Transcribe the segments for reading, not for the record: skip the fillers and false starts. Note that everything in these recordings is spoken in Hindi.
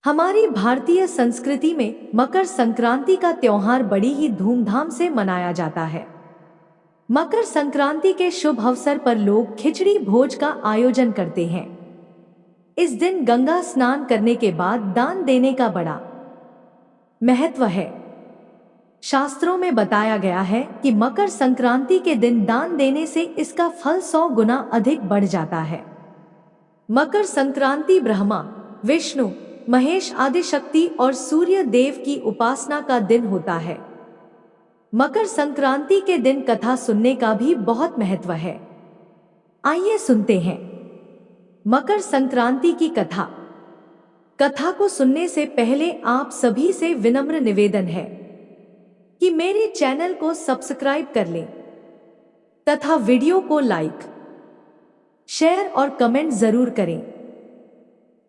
हमारी भारतीय संस्कृति में मकर संक्रांति का त्योहार बड़ी ही धूमधाम से मनाया जाता है। मकर संक्रांति के शुभ अवसर पर लोग खिचड़ी भोज का आयोजन करते हैं। इस दिन गंगा स्नान करने के बाद दान देने का बड़ा महत्व है। शास्त्रों में बताया गया है कि मकर संक्रांति के दिन दान देने से इसका फल 100 गुना अधिक बढ़ जाता है। मकर संक्रांति ब्रह्मा, विष्णु, महेश आदि शक्ति और सूर्य देव की उपासना का दिन होता है। मकर संक्रांति के दिन कथा सुनने का भी बहुत महत्व है। आइए सुनते हैं मकर संक्रांति की कथा। कथा को सुनने से पहले आप सभी से विनम्र निवेदन है कि मेरे चैनल को सब्सक्राइब कर लें तथा वीडियो को लाइक, शेयर और कमेंट जरूर करें।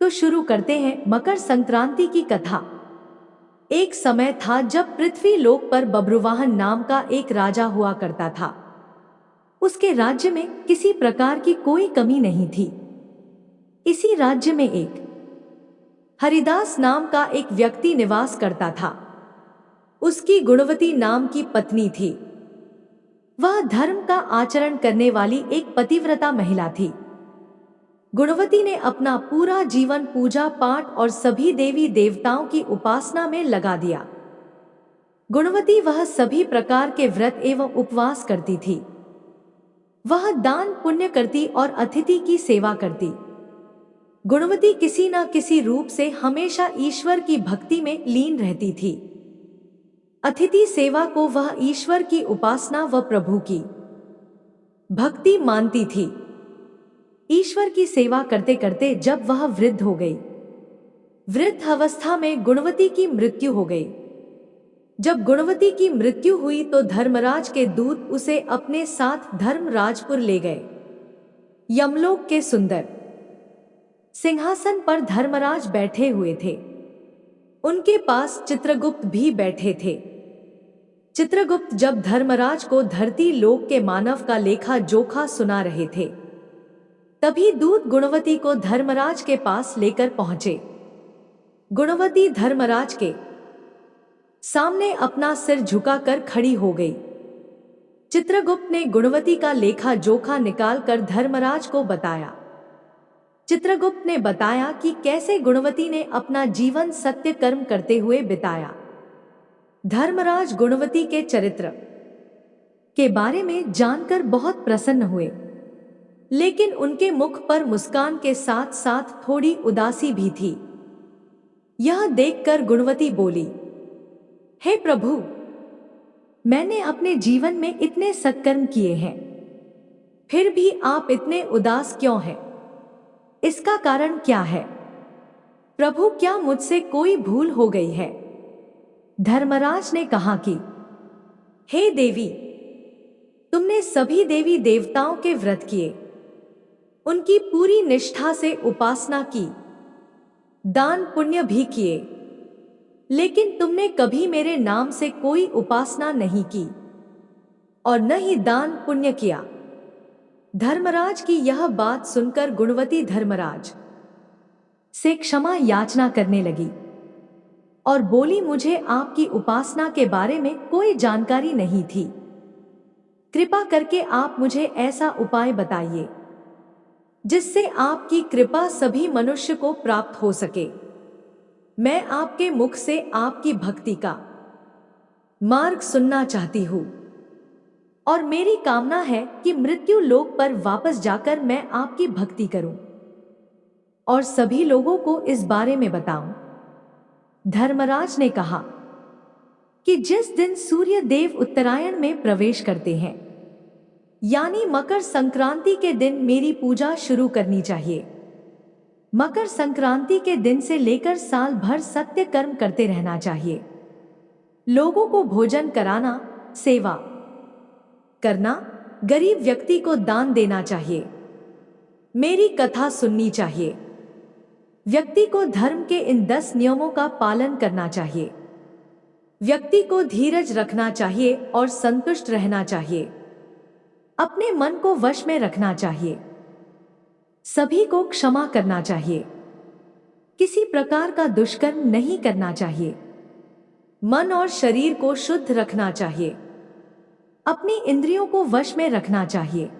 तो शुरू करते हैं मकर संक्रांति की कथा। एक समय था जब पृथ्वी लोक पर बब्रुवाहन नाम का एक राजा हुआ करता था। उसके राज्य में किसी प्रकार की कोई कमी नहीं थी। इसी राज्य में एक हरिदास नाम का एक व्यक्ति निवास करता था। उसकी गुणवती नाम की पत्नी थी। वह धर्म का आचरण करने वाली एक पतिव्रता महिला थी। गुणवती ने अपना पूरा जीवन पूजा पाठ और सभी देवी देवताओं की उपासना में लगा दिया। गुणवती वह सभी प्रकार के व्रत एवं उपवास करती थी। वह दान पुण्य करती और अतिथि की सेवा करती। गुणवती किसी न किसी रूप से हमेशा ईश्वर की भक्ति में लीन रहती थी। अतिथि सेवा को वह ईश्वर की उपासना व प्रभु की भक्ति मानती थी। ईश्वर की सेवा करते करते जब वह वृद्ध हो गई, वृद्ध अवस्था में गुणवती की मृत्यु हो गई। जब गुणवती की मृत्यु हुई तो धर्मराज के दूत उसे अपने साथ धर्मराजपुर ले गए। यमलोक के सुंदर सिंहासन पर धर्मराज बैठे हुए थे। उनके पास चित्रगुप्त भी बैठे थे। चित्रगुप्त जब धर्मराज को धरती लोक के मानव का लेखा जोखा सुना रहे थे, तभी दूत गुणवती को धर्मराज के पास लेकर पहुंचे। गुणवती धर्मराज के सामने अपना सिर झुकाकर खड़ी हो गई। चित्रगुप्त ने गुणवती का लेखा जोखा निकालकर धर्मराज को बताया। चित्रगुप्त ने बताया कि कैसे गुणवती ने अपना जीवन सत्य कर्म करते हुए बिताया। धर्मराज गुणवती के चरित्र के बारे में जानकर बहुत प्रसन्न हुए, लेकिन उनके मुख पर मुस्कान के साथ साथ थोड़ी उदासी भी थी। यह देखकर गुणवती बोली, हे प्रभु, मैंने अपने जीवन में इतने सत्कर्म किए हैं, फिर भी आप इतने उदास क्यों हैं? इसका कारण क्या है? प्रभु, क्या मुझसे कोई भूल हो गई है? धर्मराज ने कहा कि हे देवी, तुमने सभी देवी देवताओं के व्रत किए, उनकी पूरी निष्ठा से उपासना की, दान पुण्य भी किए, लेकिन तुमने कभी मेरे नाम से कोई उपासना नहीं की और न ही दान पुण्य किया। धर्मराज की यह बात सुनकर गुणवती धर्मराज से क्षमा याचना करने लगी और बोली, मुझे आपकी उपासना के बारे में कोई जानकारी नहीं थी। कृपा करके आप मुझे ऐसा उपाय बताइए जिससे आपकी कृपा सभी मनुष्य को प्राप्त हो सके। मैं आपके मुख से आपकी भक्ति का मार्ग सुनना चाहती हूँ और मेरी कामना है कि मृत्यु लोक पर वापस जाकर मैं आपकी भक्ति करूं और सभी लोगों को इस बारे में बताऊं। धर्मराज ने कहा कि जिस दिन सूर्य देव उत्तरायण में प्रवेश करते हैं, यानी मकर संक्रांति के दिन मेरी पूजा शुरू करनी चाहिए। मकर संक्रांति के दिन से लेकर साल भर सत्य कर्म करते रहना चाहिए। लोगों को भोजन कराना, सेवा करना, गरीब व्यक्ति को दान देना चाहिए, मेरी कथा सुननी चाहिए। व्यक्ति को धर्म के इन 10 नियमों का पालन करना चाहिए। व्यक्ति को धीरज रखना चाहिए और संतुष्ट रहना चाहिए। अपने मन को वश में रखना चाहिए। सभी को क्षमा करना चाहिए। किसी प्रकार का दुष्कर्म नहीं करना चाहिए। मन और शरीर को शुद्ध रखना चाहिए। अपनी इंद्रियों को वश में रखना चाहिए।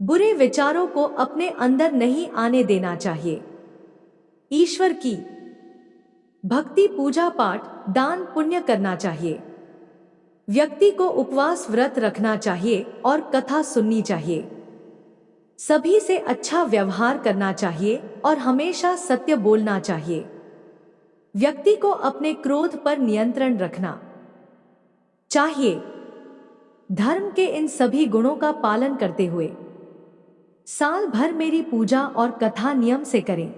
बुरे विचारों को अपने अंदर नहीं आने देना चाहिए। ईश्वर की भक्ति, पूजा पाठ, दान पुण्य करना चाहिए। व्यक्ति को उपवास व्रत रखना चाहिए और कथा सुननी चाहिए। सभी से अच्छा व्यवहार करना चाहिए और हमेशा सत्य बोलना चाहिए। व्यक्ति को अपने क्रोध पर नियंत्रण रखना चाहिए। धर्म के इन सभी गुणों का पालन करते हुए साल भर मेरी पूजा और कथा नियम से करें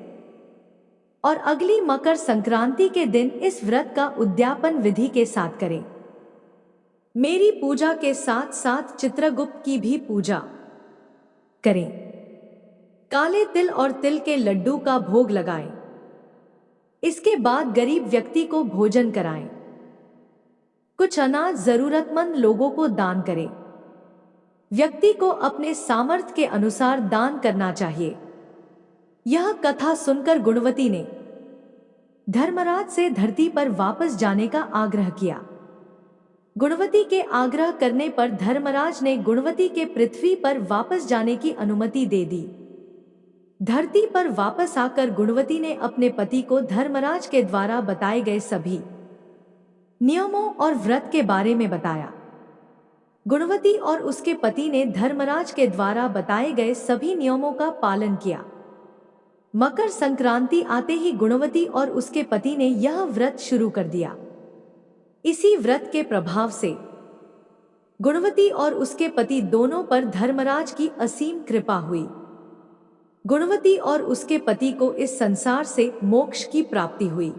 और अगली मकर संक्रांति के दिन इस व्रत का उद्यापन विधि के साथ करें। मेरी पूजा के साथ साथ चित्रगुप्त की भी पूजा करें। काले तिल और तिल के लड्डू का भोग लगाएं। इसके बाद गरीब व्यक्ति को भोजन कराएं। कुछ अनाज जरूरतमंद लोगों को दान करें। व्यक्ति को अपने सामर्थ्य के अनुसार दान करना चाहिए। यह कथा सुनकर गुणवती ने धर्मराज से धरती पर वापस जाने का आग्रह किया। गुणवती के आग्रह करने पर धर्मराज ने गुणवती के पृथ्वी पर वापस जाने की अनुमति दे दी। धरती पर वापस आकर गुणवती ने अपने पति को धर्मराज के द्वारा बताए गए सभी नियमों और व्रत के बारे में बताया। गुणवती और उसके पति ने धर्मराज के द्वारा बताए गए सभी नियमों का पालन किया। मकर संक्रांति आते ही गुणवती और उसके पति ने यह व्रत शुरू कर दिया। इसी व्रत के प्रभाव से गुणवती और उसके पति दोनों पर धर्मराज की असीम कृपा हुई। गुणवती और उसके पति को इस संसार से मोक्ष की प्राप्ति हुई।